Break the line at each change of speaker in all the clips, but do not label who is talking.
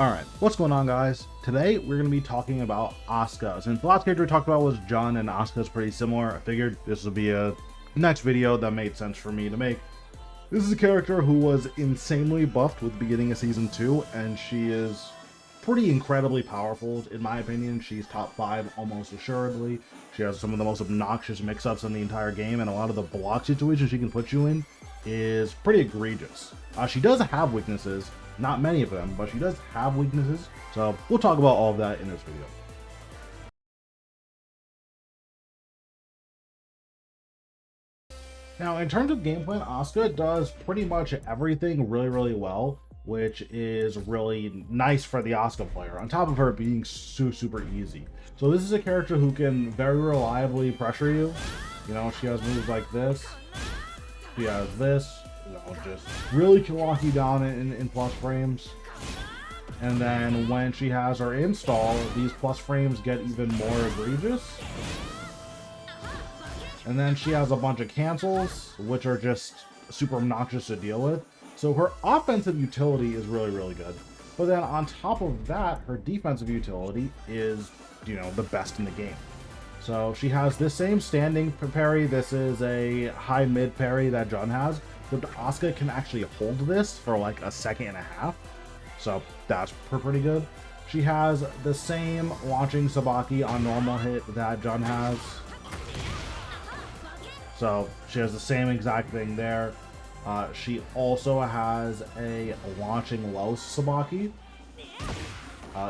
Alright, what's going on, guys? Today we're going to be talking about Asuka. Since the last character we talked about was Jun and Asuka is pretty similar, I figured this would be a next video that made sense for me to make. This is a character who was insanely buffed with the beginning of Season 2, and she is pretty incredibly powerful, in my opinion. She's top 5 almost assuredly. She has some of the most obnoxious mix-ups in the entire game, and a lot of the block situations she can put you in is pretty egregious. She does have weaknesses. Not many of them, but she does have weaknesses. So we'll talk about all of that in this video. Now, in terms of game plan, Asuka does pretty much everything really well, which is really nice for the Asuka player, on top of her being super easy. So this is a character who can very reliably pressure you. You know, she has moves like this. She has this. You know, just really can lock you down in plus frames. And then when she has her install, these plus frames get even more egregious. And then she has a bunch of cancels, which are just super obnoxious to deal with. So her offensive utility is really good. But then on top of that, her defensive utility is, you know, the best in the game. So she has this same standing parry. This is a high mid parry that Jun has. But Asuka can actually hold this for like a second and a half. So that's pretty good. She has the same launching Sabaki on normal hit that Jun has. So she has the same exact thing there. She also has a launching low Sabaki.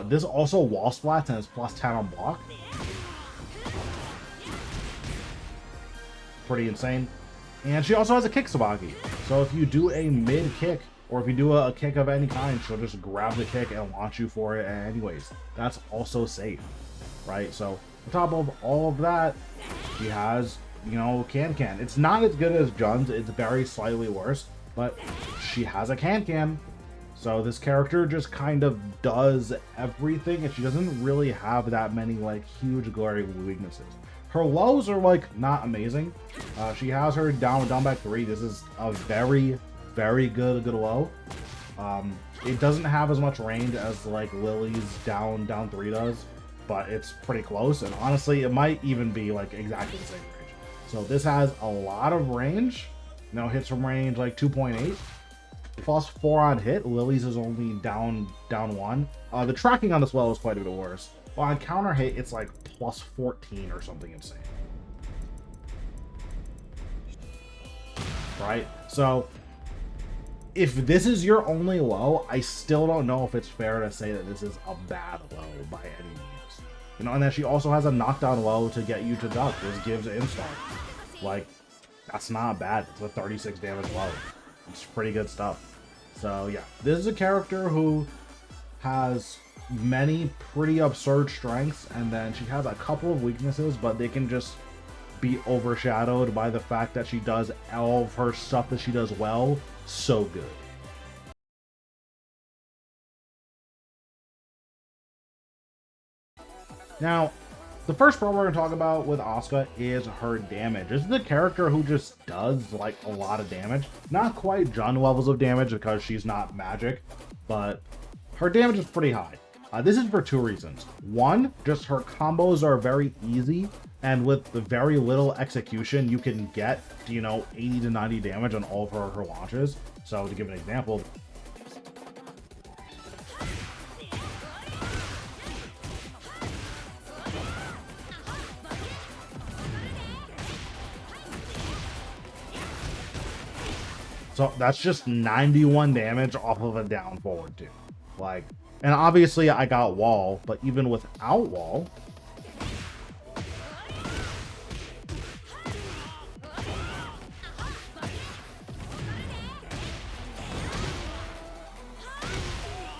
This also wall splats and is plus 10 on block. Pretty insane. And she also has a kick Sabaki. So if you do a mid kick, or if you do a kick of any kind, she'll just grab the kick and launch you for it anyways. That's also safe, right? So on top of all of that, she has, you know, can. It's not as good as Jun's. It's very slightly worse, but she has a can. So this character just kind of does everything, and she doesn't really have that many like huge glaring weaknesses. Her lows are like not amazing. She has her down back 3. This is a very good low. It doesn't have as much range as like Lily's down 3 does, but it's pretty close. And honestly, it might even be like exactly the same range. So this has a lot of range. Now hits from range like 2.8. Plus 4 on hit. Lily's is only down 1. The tracking on this well is quite a bit worse. Well, on counter hit, it's like plus 14 or something insane. Right? So, if this is your only low, I still don't know if it's fair to say that this is a bad low by any means. You know, and then she also has a knockdown low to get you to duck. This gives install. Like, that's not bad. It's a 36 damage low. It's pretty good stuff. So, yeah. This is a character who has many pretty absurd strengths, and then she has a couple of weaknesses, but they can just be overshadowed by the fact that she does all of her stuff that she does well so good. Now, the first part we're going to talk about with Asuka is her damage. This is a character who just does like a lot of damage. Not quite Jun levels of damage because she's not magic, but her damage is pretty high. This is for 2 reasons. One, just her combos are very easy, and with the very little execution, you can get, you know, 80 to 90 damage on all of her launches. So to give an example, so that's just 91 damage off of a down forward too. Like, and obviously I got wall, but even without wall,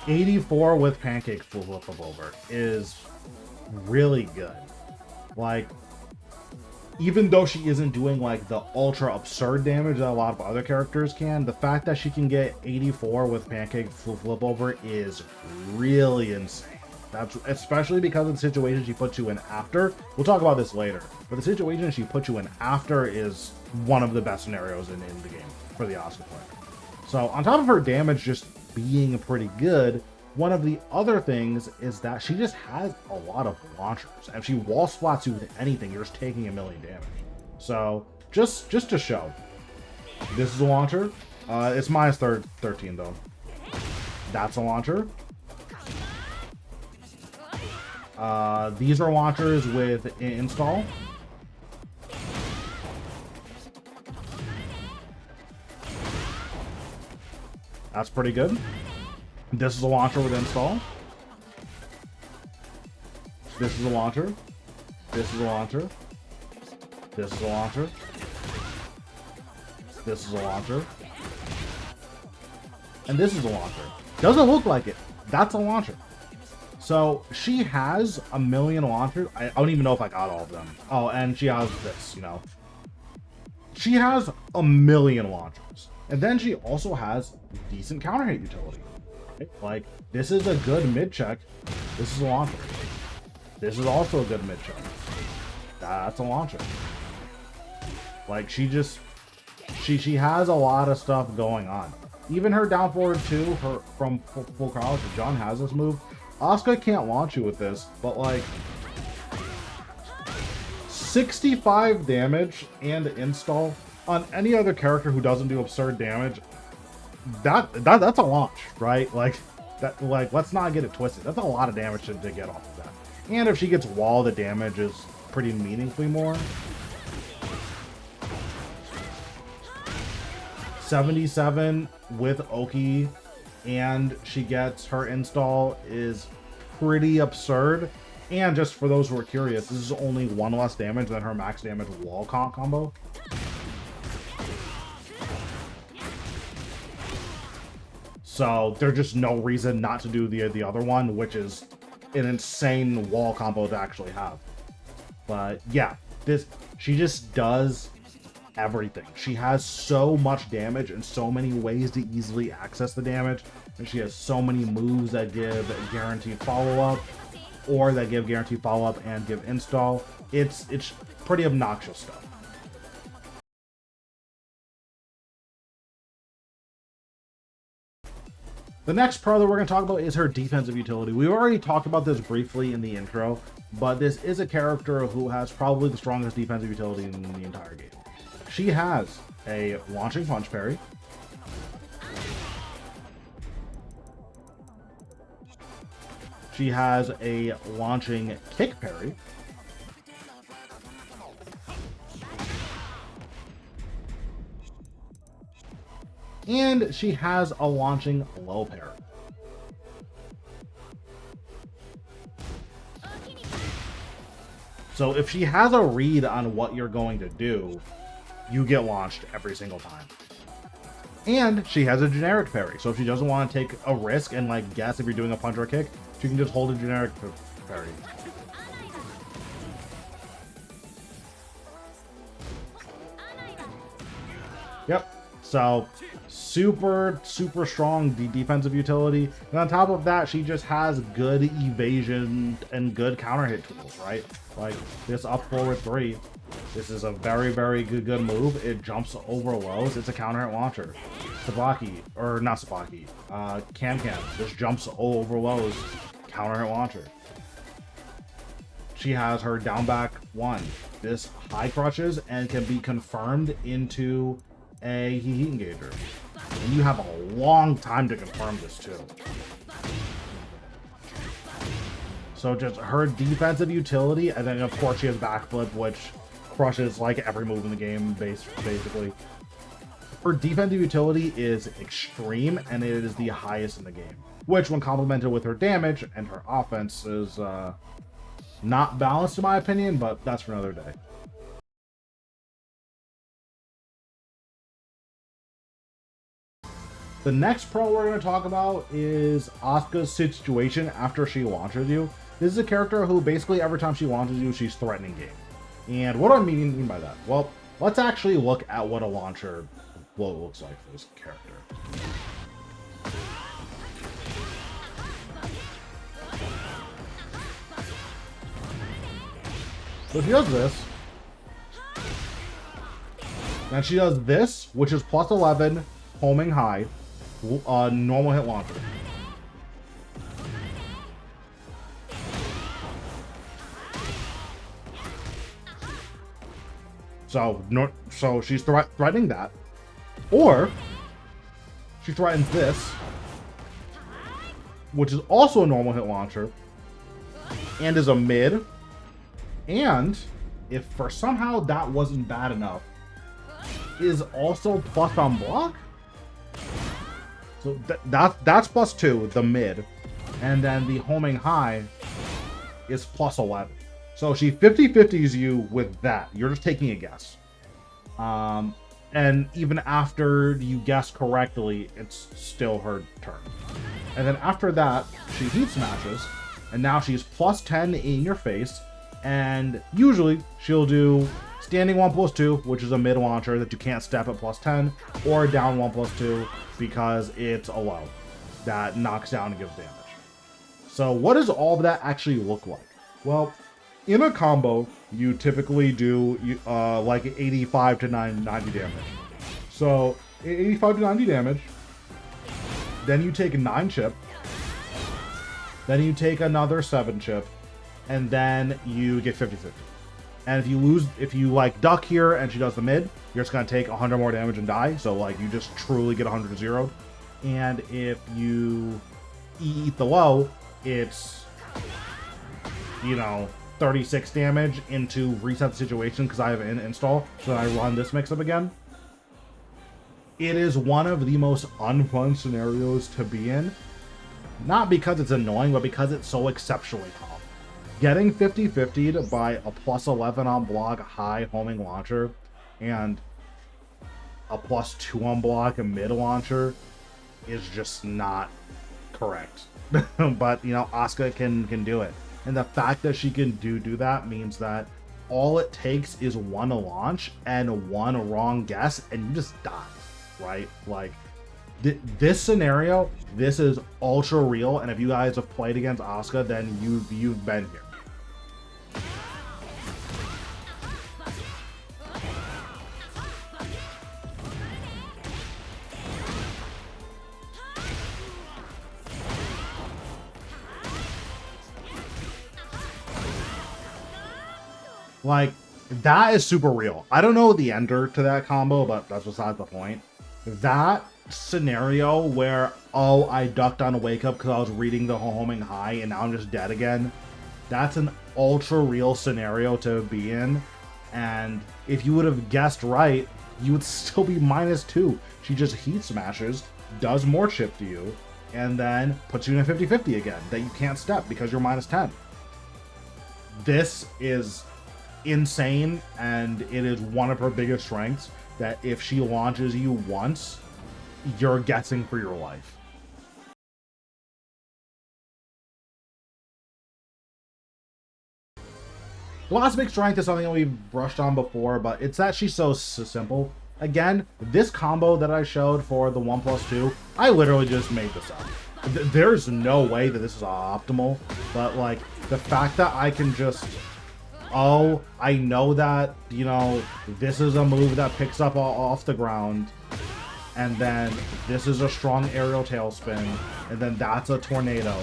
'84 with pancake flip up over is really good. Like, even though she isn't doing like the ultra absurd damage that a lot of other characters can, the fact that she can get 84 with pancake flip over is really insane. That's especially because of the situation she puts you in after. We'll talk about this later, but the situation she puts you in after is one of the best scenarios in the game for the Asuka player. So on top of her damage just being pretty good, One of the other things is that she just has a lot of launchers. And if she wall splats you with anything, you're just taking 1,000,000 damage. So just to show, this is a launcher. It's minus 13 though. That's a launcher. These are launchers with install. That's pretty good. This is a launcher with install. This is a launcher. This is a launcher. This is a launcher. This is a launcher. And this is a launcher. Doesn't look like it. That's a launcher. So she has 1,000,000 launchers. I don't even know if I got all of them. Oh, and she has this, you know. She has 1,000,000 launchers. And then she also has decent counter hit utility. Right? Like, this is a good mid check. This is a launcher. This is also a good mid check. That's a launcher. Like, she has a lot of stuff going on. Even her down forward 2, her from full college, John has this move. Asuka can't launch you with this, but like 65 damage and install on any other character who doesn't do absurd damage. That's a launch, right? Like that. Like, let's not get it twisted. That's a lot of damage to get off of that. And if she gets wall, the damage is pretty meaningfully more. 77 with Oki, and she gets her install is pretty absurd. And just for those who are curious, this is only 1 less damage than her max damage wall combo. So there's just no reason not to do the other one, which is an insane wall combo to actually have. But yeah, she just does everything. She has so much damage and so many ways to easily access the damage, and she has so many moves that give guaranteed follow-up, or that give guaranteed follow-up and give install. It's pretty obnoxious stuff. The next pro that we're going to talk about is her defensive utility. We already talked about this briefly in the intro, but this is a character who has probably the strongest defensive utility in the entire game. She has a launching punch parry. She has a launching kick parry. And she has a launching low parry. So if she has a read on what you're going to do, you get launched every single time. And she has a generic parry. So if she doesn't want to take a risk and like guess if you're doing a punch or a kick, she can just hold a generic parry. Yep. So super strong defensive utility, and on top of that, she just has good evasion and good counter hit tools, right? Like this up forward 3. This is a very good move. It jumps over lows. It's a counter hit launcher. Sabaki, or not Sabaki, Cam. This jumps over lows, counter hit launcher. She has her down back 1. This high crushes and can be confirmed into a heat engager. And you have a long time to confirm this too. So just her defensive utility, and then of course she has backflip, which crushes like every move in the game basically. Her defensive utility is extreme, and it is the highest in the game, which when complemented with her damage and her offense is not balanced in my opinion, but that's for another day. The next pro we're going to talk about is Asuka's situation after she launches you. This is a character who basically every time she launches you, she's threatening game. And what do I mean by that? Well, let's actually look at what a launcher looks like for this character. So she does this. Then she does this, which is plus 11, homing high. Normal hit launcher. So so she's threatening that, or she threatens this, which is also a normal hit launcher, and is a mid. And if for somehow that wasn't bad enough, is also plus on block. So that's +2, the mid, and then the homing high is +11. So she 50-50s you with that. You're just taking a guess. And even after you guess correctly, it's still her turn. And then after that, she heat smashes, and now she's +10 in your face. And usually she'll do standing 1+2, which is a mid launcher that you can't step at +10, or down 1+2 because it's a low that knocks down and gives damage. So what does all of that actually look like? Well, in a combo, you typically do like 85 to 90 damage. So 85 to 90 damage, then you take 9 chip, then you take another 7 chip, and then you get 50-50. And if you like duck here and she does the mid, you're just gonna take 100 more damage and die. So like you just truly get 100 zeroed. And if you eat the low, it's, you know, 36 damage into reset the situation because I have an install. So I run this mix up again. It is one of the most unfun scenarios to be in. Not because it's annoying, but because it's so exceptionally tough. Getting 50-50'd by a +11 on block high homing launcher and a +2 on block a mid launcher is just not correct. But, you know, Asuka can do it. And the fact that she can do that means that all it takes is one launch and one wrong guess and you just die, right? Like, this scenario, this is ultra real, and if you guys have played against Asuka, then you've been here. Like, that is super real. I don't know the ender to that combo, but that's besides the point. That scenario where, oh, I ducked on a wake up because I was reading the homing high and now I'm just dead again, that's an ultra real scenario to be in. And if you would have guessed right, you would still be -2. She just heat smashes, does more chip to you, and then puts you in a 50-50 again that you can't step because you're -10. This is insane, and it is one of her biggest strengths, that if she launches you once, you're guessing for your life. The last big strength is something that we've brushed on before, but it's that she's so simple. Again, this combo that I showed for the 1+2, I literally just made this up. There's no way that this is optimal, but like the fact that I can just, oh, I know that, you know, this is a move that picks up off the ground, and then this is a strong aerial tailspin, and then that's a tornado.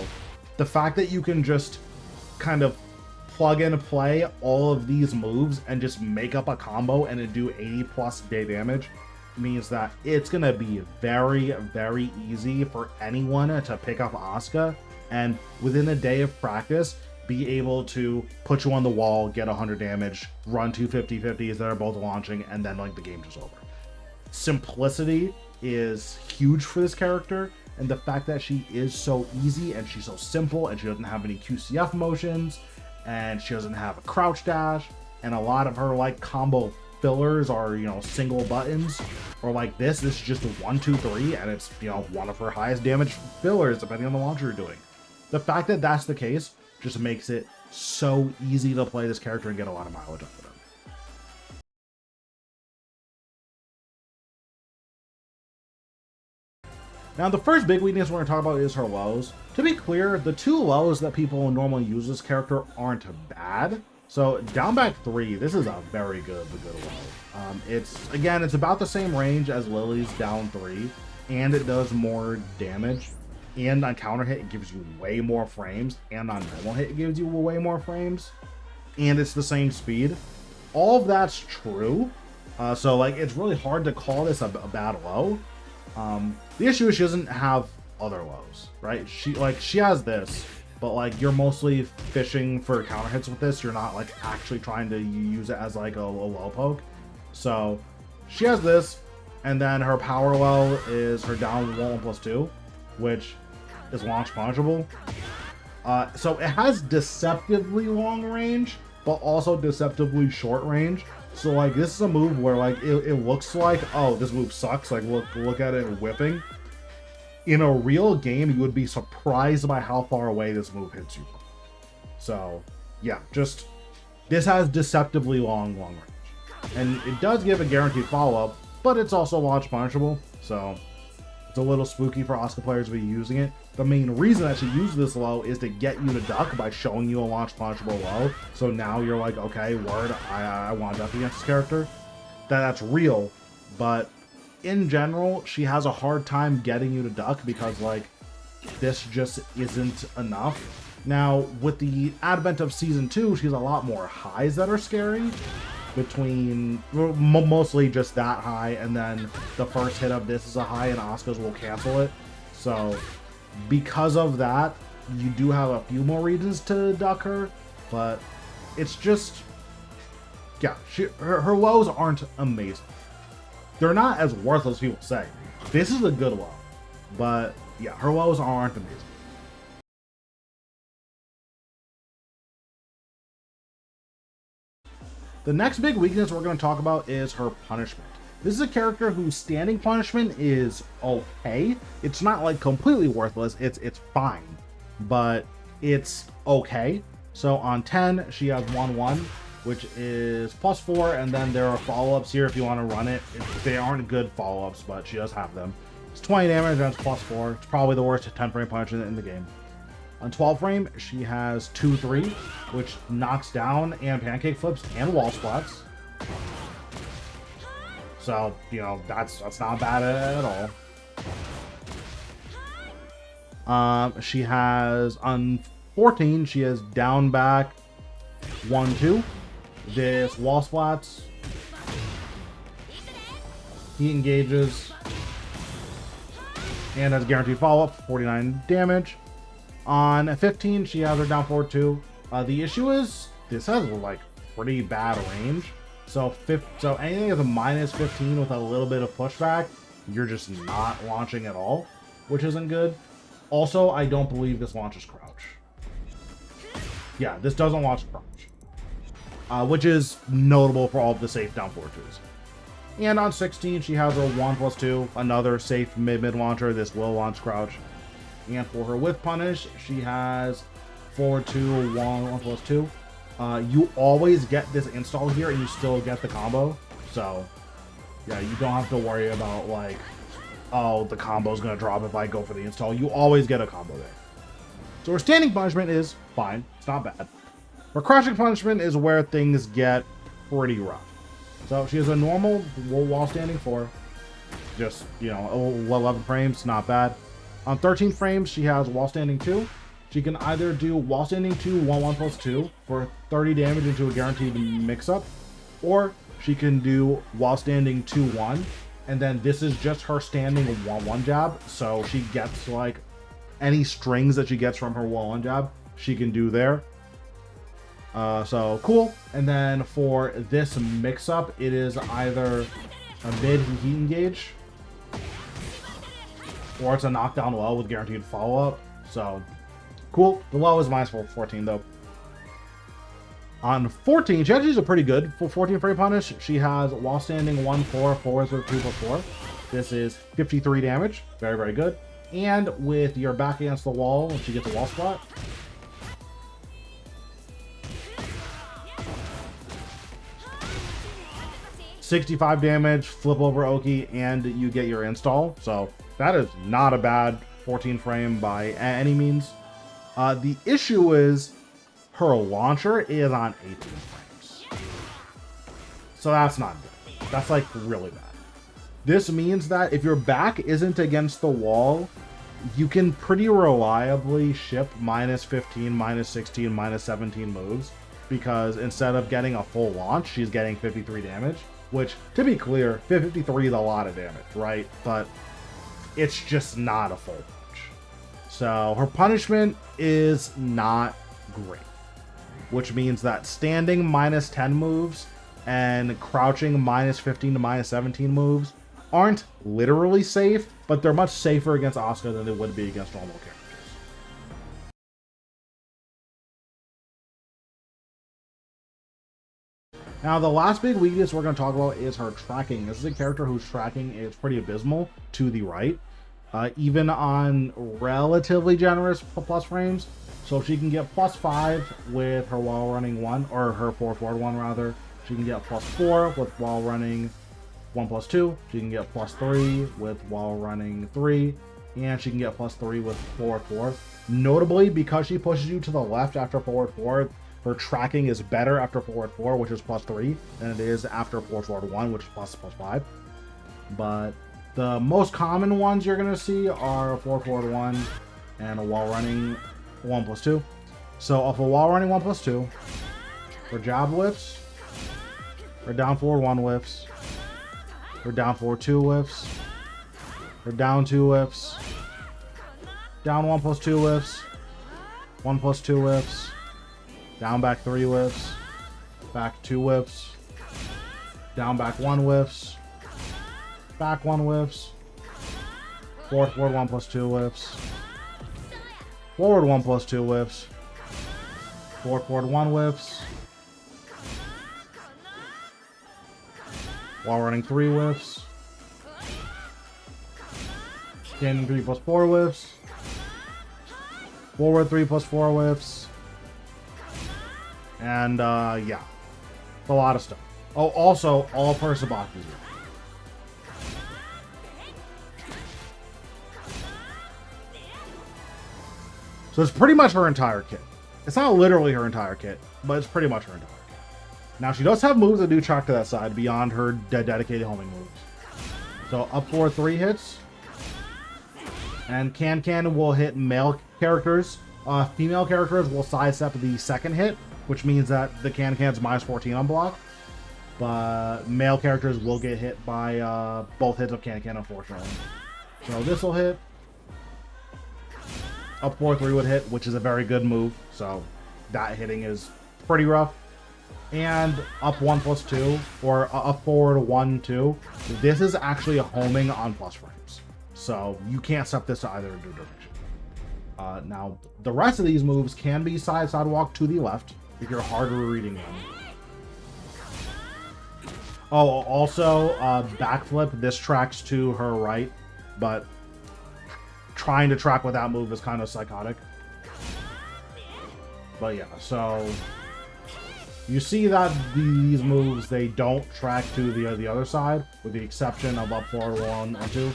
The fact that you can just kind of plug and play all of these moves and just make up a combo and it do 80+ day damage means that it's gonna be very, very easy for anyone to pick up Asuka, and within a day of practice, be able to put you on the wall, get 100 damage, run 2 50-50s that are both launching, and then like the game's just over. Simplicity is huge for this character, and the fact that she is so easy and she's so simple and she doesn't have any QCF motions and she doesn't have a crouch dash, and a lot of her like combo fillers are, you know, single buttons, or like this is just 1 2 3 and it's, you know, one of her highest damage fillers depending on the launcher you're doing. The fact that that's the case just makes it so easy to play this character and get a lot of mileage out of it. Now, the first big weakness we're going to talk about is her lows. To be clear, the 2 lows that people normally use this character aren't bad. So, down back 3, this is a very good low. It's about the same range as Lily's down 3, and it does more damage. And on counter hit, it gives you way more frames, and on normal hit, it gives you way more frames, and it's the same speed. all of that's true. So like it's really hard to call this a bad low. The issue is she doesn't have other lows, right? She has this, but like you're mostly fishing for counter hits with this. You're not like actually trying to use it as like a low poke. So she has this, and then her power low is her down 1+2, which is launch punishable. So it has deceptively long range, but also deceptively short range. So like this is a move where like it looks like, oh, this move sucks. Like look at it whipping. In a real game, you would be surprised by how far away this move hits you. So yeah, just this has deceptively long range. And it does give a guaranteed follow-up, but it's also launch punishable. So it's a little spooky for Asuka players to be using it. The main reason that she uses this low is to get you to duck by showing you a launch punishable low. So now you're like, okay, word, I want to duck against this character. That's real, but in general, she has a hard time getting you to duck because like this just isn't enough. Now, with the advent of Season 2, she's a lot more highs that are scary. Between mostly just that high, and then the first hit of this is a high and Asuka's will cancel it. So because of that, you do have a few more reasons to duck her, but it's just, yeah, her lows aren't amazing. They're not as worthless as people say. This is a good low, but yeah, her lows aren't amazing. The next big weakness we're going to talk about is her punishment. This is a character whose standing punishment is okay. It's not like completely worthless. It's fine, but it's okay. So on 10, she has 1/1, which is +4, and then there are follow-ups here if you want to run it. They aren't good follow-ups, but she does have them. It's 20 damage and it's +4. It's probably the worst 10 frame punishment in the game. On 12 frame, she has 2/3, which knocks down and pancake flips and wall splats. So, you know, that's not bad at all. She has, on 14, she has down back 1/2. This wall splats. He engages. And has guaranteed follow-up, 49 damage. On 15, she has her down forward 2. The issue is, this has like pretty bad range. So anything with a -15 with a little bit of pushback, you're just not launching at all, which isn't good. Also, I don't believe this launches crouch. Yeah, this doesn't launch crouch, which is notable for all of the safe down forward 2s. And on 16, she has her 1+2, another safe mid launcher. This will launch crouch. And for her with punish, she has forward 2, 1+2. You always get this install here and you still get the combo. So yeah, you don't have to worry about like, oh, the combo's gonna drop if I go for the install. You always get a combo there. So her standing punishment is fine. It's not bad. Her crouching punishment is where things get pretty rough. So she has a normal wall standing 4. Just, you know, 11 frames, not bad. On 13 frames, she has wall standing 2. She can either do wall standing 2, 1+2 for 30 damage into a guaranteed mix-up, or she can do wall standing 2-1, and then this is just her standing 1-1 jab, so she gets like any strings that she gets from her 1-1 jab, she can do there. So cool. And then for this mix-up, it is either a mid heat engage, or it's a knockdown low with guaranteed follow-up. So cool. The low is -14 though. On 14, she actually is a pretty good for 14 frame punish. She has while standing 1/4, 4 with 2+4. This is 53 damage. Very, very good. And with your back against the wall, when she gets a wall spot, $65 damage, flip over Oki, and you get your install. So that is not a bad 14 frame by any means. The issue is her launcher is on 18 frames. So that's not good. That's like really bad. This means that if your back isn't against the wall, you can pretty reliably ship -15, -16, -17 moves. because instead of getting a full launch, she's getting 53 damage, which, to be clear, 53 is a lot of damage, right? But it's just not a full launch. So her punishment is not great, which means that standing -10 moves and crouching -15 to -17 moves aren't literally safe, but they're much safer against Asuka than they would be against normal characters. Now, the last big weakness we're going to talk about is her tracking. This is a character whose tracking is pretty abysmal to the right, even on relatively generous plus frames. So if she can get +5 with her while running 1, or her forward 1 rather, she can get +4 with while running 1+2. She can get +3 with while running 3, and she can get +3 with forward 4. Notably, because she pushes you to the left after forward 4, her tracking is better after forward 4, which is +3, than it is after forward 1, which is +5. But the most common ones you're going to see are forward 1 and a while running 1+2. So off a while running 1+2, her jab whiffs, her down forward 1 whiffs, her down forward 2 whiffs, her down 2 whiffs, down 1+2 whiffs, 1+2 whiffs, down back 3 whiffs, back 2 whiffs, down back 1 whiffs, back 1 whiffs, forward 1+2 whiffs, forward 1+2 whiffs, forward 1 whiffs, while running 3 whiffs, standing 3+4 whiffs, forward 3+4 whiffs, and yeah, a lot of stuff. Oh, also all Persebachs. So it's pretty much her entire kit. It's not literally her entire kit, but it's pretty much her entire kit. Now she does have moves that do track to that side beyond her dedicated homing moves. So up 4-3 hits, and Can will hit male characters. Female characters will sidestep the second hit, which means that the Can's -14 on block. But male characters will get hit by both hits of Can, unfortunately. So this will hit. Up 4-3 would hit, which is a very good move. So that hitting is pretty rough. And up 1+2, or up forward 1-2. This is actually a homing on plus frames. So you can't step this to either direction. Now, the rest of these moves can be sidewalk to the left if you're harder reading them. Oh, also, backflip. This tracks to her right, but trying to track with that move is kind of psychotic. But yeah, so you see that these moves, they don't track to the other side, with the exception of up forward 1 or 2.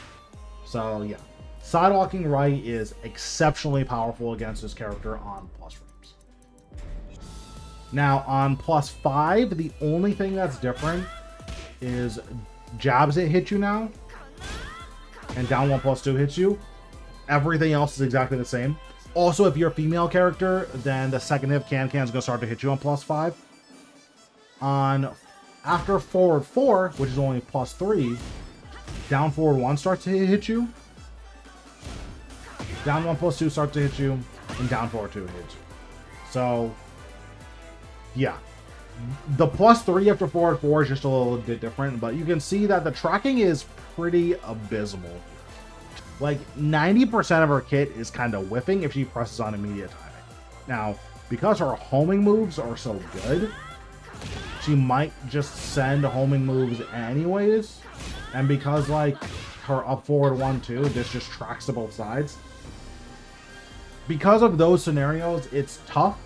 So yeah, sidewalking right is exceptionally powerful against this character on plus frames. Now on +5, the only thing that's different is jabs that hit you now, and down 1+2 hits you. Everything else is exactly the same. Also, if you're a female character, then the second hit Can's going to start to hit you on +5. On after forward 4, which is only +3, down forward 1 starts to hit you. Down 1+2 starts to hit you, and down forward 2 hits you. So, yeah. The +3 after forward 4 is just a little bit different, but you can see that the tracking is pretty abysmal. Like 90% of her kit is kind of whiffing if she presses on immediate timing. Now, because her homing moves are so good, she might just send homing moves anyways. And because like her up forward 1-2, this just tracks to both sides. Because of those scenarios, it's tough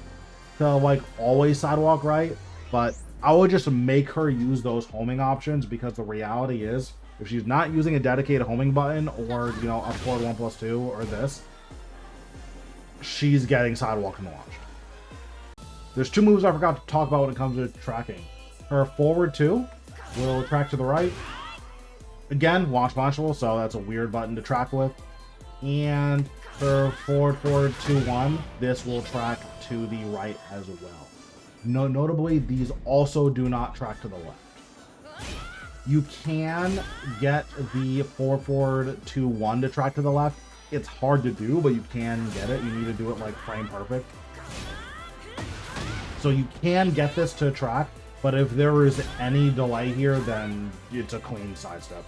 to like always sidewalk right, but I would just make her use those homing options, because the reality is, if she's not using a dedicated homing button, or, you know, up forward 1+2 or this, she's getting sidewalked and launched. There's 2 moves I forgot to talk about when it comes to tracking. Her forward 2 will track to the right. Again, launch punchable, so that's a weird button to track with. And her forward 2-1, this will track to the right as well. Notably, these also do not track to the left. You can get the forward 2-1 to track to the left. It's hard to do, but you can get it. You need to do it like frame perfect. So you can get this to track, but if there is any delay here, then it's a clean sidestep.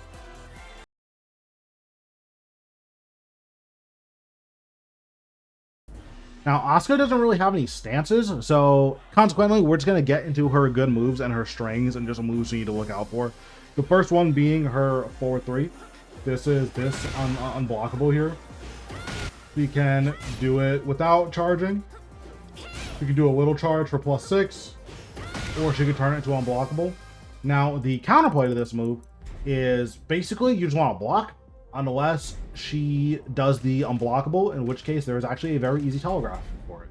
Now, Asuka doesn't really have any stances, so consequently, we're just going to get into her good moves and her strings and just moves you need to look out for. The first one being her forward 3. This is unblockable here. We can do it without charging. You can do a little charge for +6, or she could turn it into unblockable. Now, the counterplay to this move is basically you just want to block unless she does the unblockable, in which case there is actually a very easy telegraph for it.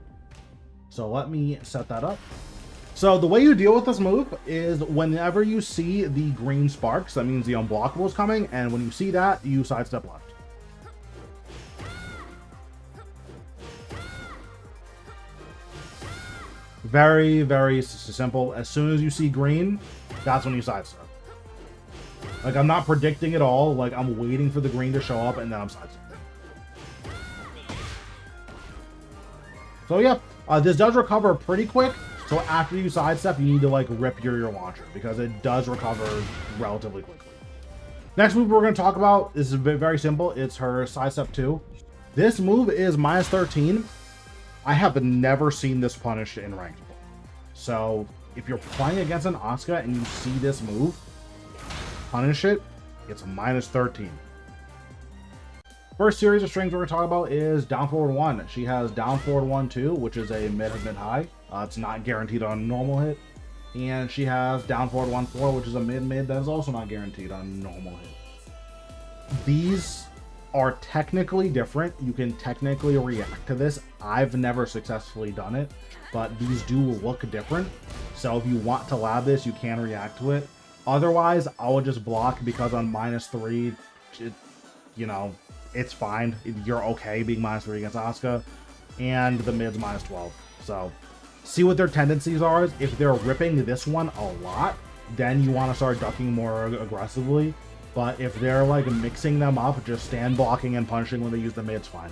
So let me set that up. So the way you deal with this move is whenever you see the green sparks, that means the unblockable is coming, and when you see that, you sidestep left. Very, very simple. As soon as you see green, that's when you sidestep. Like, I'm not predicting it all. Like, I'm waiting for the green to show up, and then I'm sidestepping. So, yeah. This does recover pretty quick. So, after you sidestep, you need to, like, rip your launcher, because it does recover relatively quickly. Next move we're going to talk about is very simple. It's her sidestep 2. This move is -13. I have never seen this punished in ranked. So, if you're playing against an Asuka and you see this move, punish it, it's -13. First series of strings we're going to talk about is down forward 1. She has down forward 1-2, which is a mid-high. It's not guaranteed on a normal hit. And she has down forward 1-4, which is a mid-mid that is also not guaranteed on a normal hit. These are technically different. You can technically react to this. I've never successfully done it, but these do look different. So if you want to lab this, you can react to it. Otherwise, I would just block, because on -3, you know, it's fine. You're okay being -3 against Asuka, and the mid's -12. So see what their tendencies are. If they're ripping this one a lot, then you want to start ducking more aggressively. But if they're like mixing them up, just stand blocking and punching when they use the mid's fine.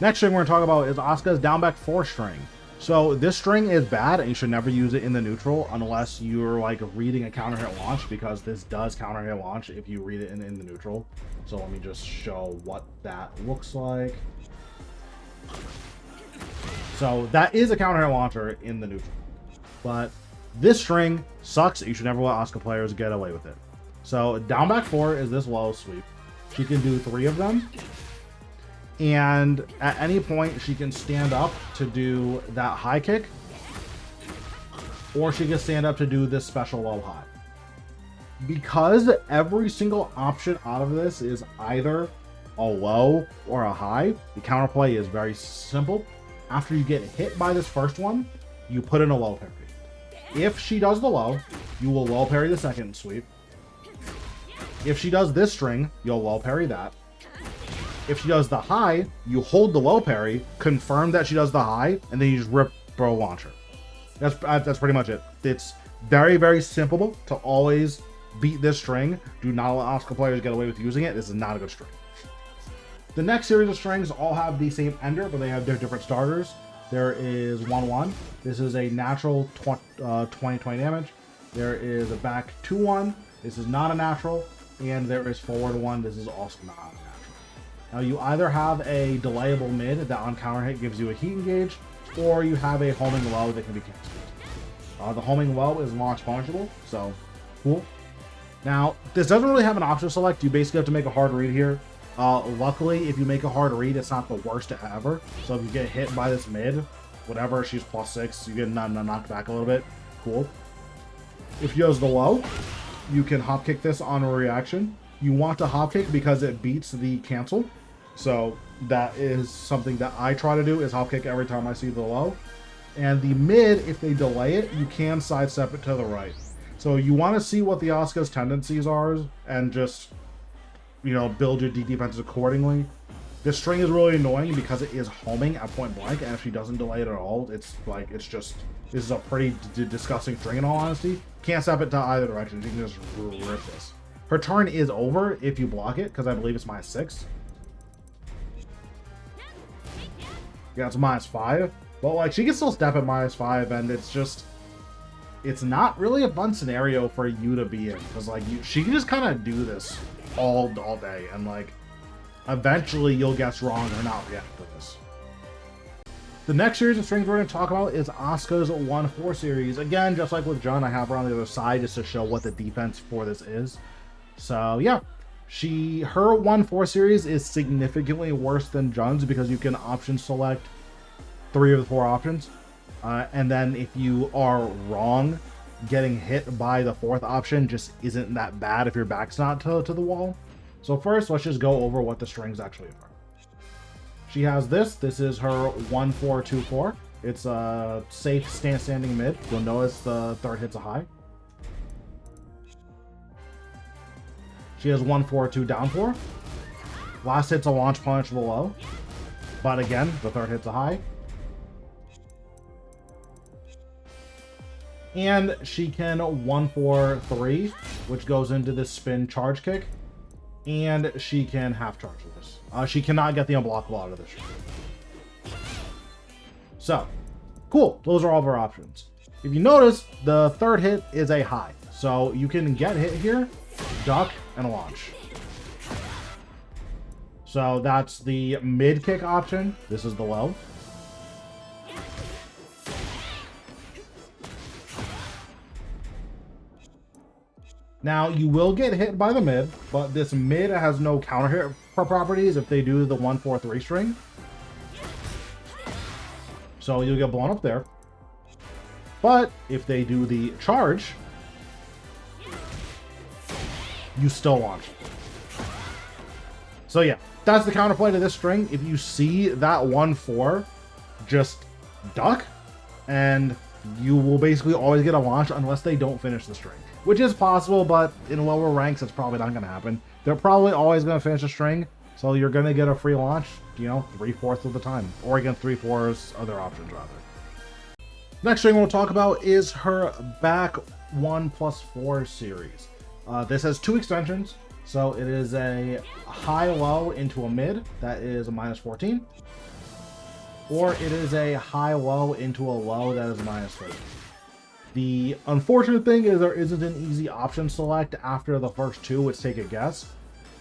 Next string we're going to talk about is Asuka's down back 4 string. So this string is bad, and you should never use it in the neutral unless you're like reading a counter hit launch, because this does counter hit launch if you read it in the neutral. So let me just show what that looks like. So that is a counter hit launcher in the neutral, but this string sucks. You should never let Asuka players get away with it. So down back 4 is this low sweep. She can do 3 of them. And at any point, she can stand up to do that high kick, or she can stand up to do this special low high. Because every single option out of this is either a low or a high, the counterplay is very simple. After you get hit by this first one, you put in a low parry. If she does the low, you will low parry the second sweep. If she does this string, you'll low parry that. If she does the high, you hold the low parry, confirm that she does the high, and then you just rip bro launcher. That's pretty much it. It's very, very simple to always beat this string. Do not let Asuka players get away with using it. This is not a good string. The next series of strings all have the same ender, but they have their different starters. There is 1-1. This is a natural 20-20 damage. There is a back 2-1. This is not a natural. And there is forward 1. This is also not a natural. Now you either have a delayable mid that on counter hit gives you a heat engage, or you have a homing low that can be canceled. The homing low is launch punishable, so cool. Now this doesn't really have an option select. You basically have to make a hard read here. Luckily, if you make a hard read, it's not the worst ever. So if you get hit by this mid, whatever, she's +6, you get knocked back a little bit. Cool. If she does the low, you can hop kick this on a reaction. You want to hop kick because it beats the cancel. So that is something that I try to do, is hop kick every time I see the low. And the mid, if they delay it, you can sidestep it to the right. So you want to see what the Asuka's tendencies are and just, you know, build your defense accordingly. This string is really annoying because it is homing at point blank, and if she doesn't delay it at all, it's like, it's just, this is a pretty disgusting string in all honesty. Can't step it to either direction. You can just rip this. Her turn is over if you block it, because I believe it's -6. Yeah, it's -5. But like, she can still step at -5, and it's just, it's not really a fun scenario for you to be in, because like, she can just kind of do this all day, and like, eventually you'll guess wrong or not react to this. The next series of strings we're going to talk about is Asuka's 1+4 Series. Again, just like with Jun, I have her on the other side just to show what the defense for this is. So yeah, her 1+4 Series is significantly worse than Jun's because you can option select 3 of the 4 options. And then if you are wrong, getting hit by the 4th option just isn't that bad if your back's not to the wall. So first, let's just go over what the strings actually are. She has this. This is her 1-4-2-4. It's a safe standing mid. You'll notice the 3rd hit's a high. She has 1-4-2 down 4. Last hit's a launch punch below. But again, the 3rd hit's a high. And she can 1-4-3, which goes into this spin charge kick. And she can half charge with this. She cannot get the unblockable out of this. So, cool. Those are all of our options. If you notice, the 3rd hit is a high. So you can get hit here, duck, and launch. So that's the mid kick option. This is the low. Now, you will get hit by the mid, but this mid has no counter hit properties if they do the 1-4-3 string. So you'll get blown up there. But if they do the charge, you still launch. So yeah, that's the counterplay to this string. If you see that 1-4, just duck, and you will basically always get a launch unless they don't finish the string. Which is possible, but in lower ranks, it's probably not going to happen. They're probably always going to finish a string, so you're going to get a free launch, you know, 3/4 of the time. Or against 3/4 other options, rather. Next string we'll talk about is her back 1+4 series. This has 2 extensions. So it is a high-low into a mid, that is a -14. Or it is a high-low into a low, that is -30. The unfortunate thing is there isn't an easy option select after the first 2, which take a guess.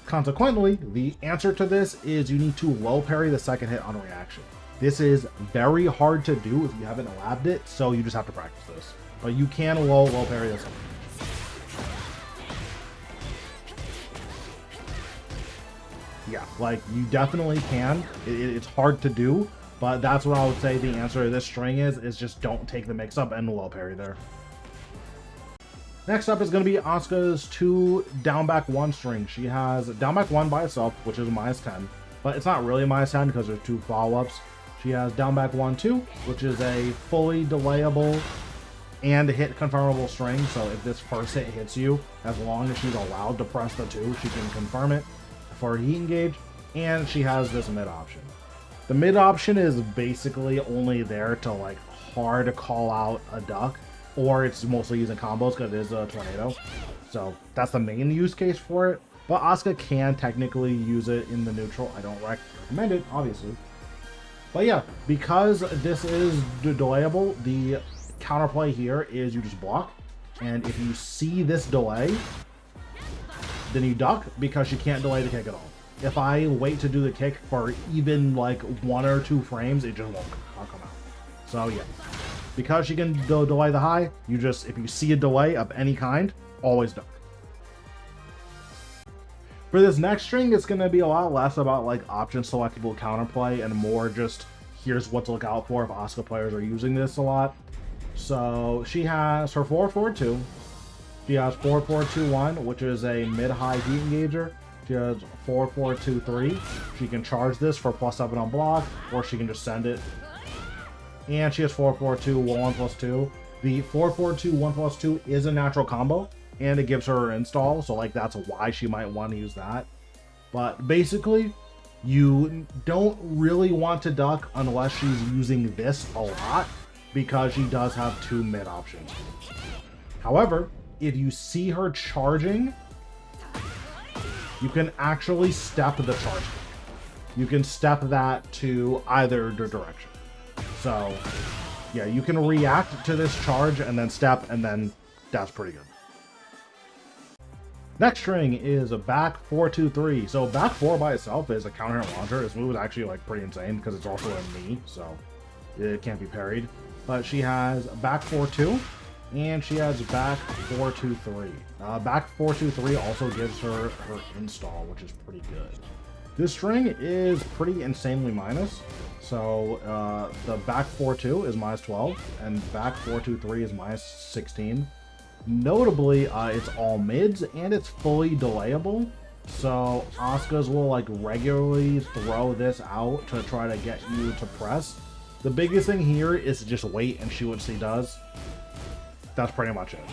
Consequently, the answer to this is you need to low parry the 2nd hit on reaction. This is very hard to do if you haven't labbed it, so you just have to practice this. But you can low parry the 2nd hit. Yeah, like, you definitely can. It's hard to do, but that's what I would say the answer to this string is just don't take the mix-up and low parry there. Next up is going to be Asuka's 2 down back 1 string. She has down back 1 by itself, which is -10, but it's not really -10 because there's 2 follow-ups. She has down back 1-2, which is a fully delayable and hit confirmable string, so if this first hit hits you, as long as she's allowed to press the 2, she can confirm it for a heat engage, and she has this mid option. The mid option is basically only there to like hard call out a duck, or it's mostly using combos because it is a tornado. So that's the main use case for it. But Asuka can technically use it in the neutral. I don't recommend it, obviously. But yeah, because this is delayable, the counterplay here is you just block. And if you see this delay, then you duck because she can't delay the kick at all. If I wait to do the kick for even like 1 or 2 frames, it just won't come out. So yeah, because she can delay the high, you just, if you see a delay of any kind, always duck. For this next string, it's going to be a lot less about like option selectable counterplay and more just here's what to look out for if Asuka players are using this a lot. So she has her 4-4-2. She has 4-4-2-1, which is a mid-high heat engager. She has 4-4-2-3. She can charge this for +7 on block, or she can just send it. And she has 4-4-2-1+2. The 4-4-2-1+2 is a natural combo, and it gives her install, so like that's why she might want to use that. But basically, You don't really want to duck unless she's using this a lot, because she does have 2 mid options. However, if you see her charging, you can actually step the charge. You can step that to either direction. So, yeah, you can react to this charge and then step, and then that's pretty good. Next string is a back 4-2-3. So back 4 by itself is a counter hit launcher. This move is actually like pretty insane because it's also a knee, so it can't be parried. But she has back 4-2, and she has back 4-2-3. Back 4-2-3 also gives her install, which is pretty good. This string is pretty insanely minus. So the back 4-2 is -12, and back 4-2-3 is -16. Notably, it's all mids and it's fully delayable. So Asuka's will like regularly throw this out to try to get you to press. The biggest thing here is to just wait and see what she does. That's pretty much it.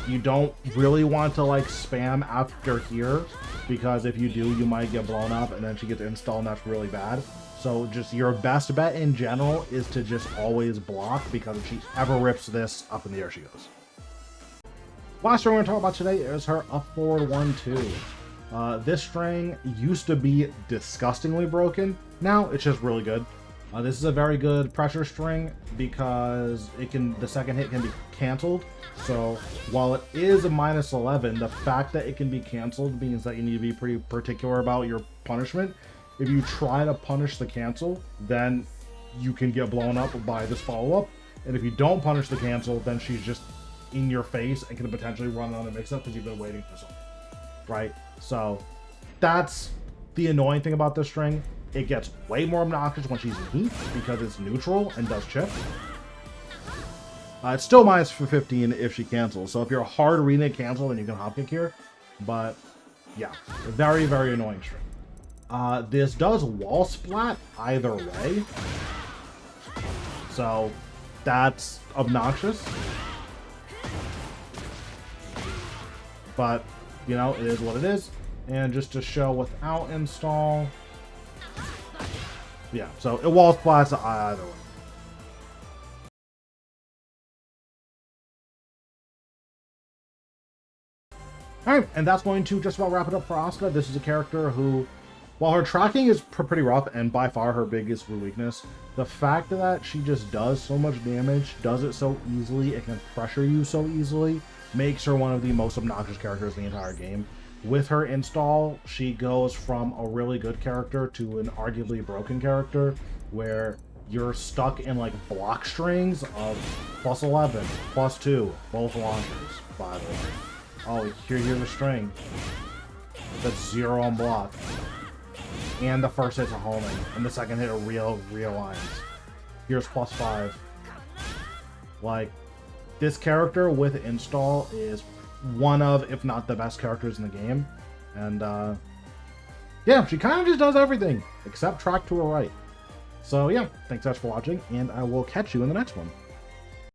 You don't really want to like spam after here, because if you do, you might get blown up and then she gets installed and that's really bad. So just your best bet in general is to just always block, because if she ever rips this, up in the air she goes. Last string we're going to talk about today is her up forward 1-2. This string used to be disgustingly broken. Now it's just really good. This is a very good pressure string because the second hit can be canceled. So while it is a -11, the fact that it can be canceled means that you need to be pretty particular about your punishment. If you try to punish the cancel, then you can get blown up by this follow-up. And if you don't punish the cancel, then she's just in your face and can potentially run on a mix-up because you've been waiting for something, right? So that's the annoying thing about this string. It gets way more obnoxious when she's in heat because it's neutral and does chip. It's still -15 if she cancels. So if you're hard reading a cancel, then you can hop kick here. But yeah, very, very annoying string. This does wall splat either way. So that's obnoxious. But, you know, it is what it is. And just to show without install. Yeah, so it wall splats either way. Alright, and that's going to just about wrap it up for Asuka. This is a character who, while her tracking is pretty rough and by far her biggest weakness, the fact that she just does so much damage, does it so easily, it can pressure you so easily, makes her one of the most obnoxious characters in the entire game. With her install, she goes from a really good character to an arguably broken character, where you're stuck in like block strings of +11, +2, both launchers, by the way. Oh, here's the string. That's 0 on block. And the first hit's a homing, and the second hit a real lines. Here's +5. Like, this character with install is one of, if not the best characters in the game. And yeah, she kind of just does everything except track to her right. So yeah, thanks so much for watching, and I will catch you in the next one.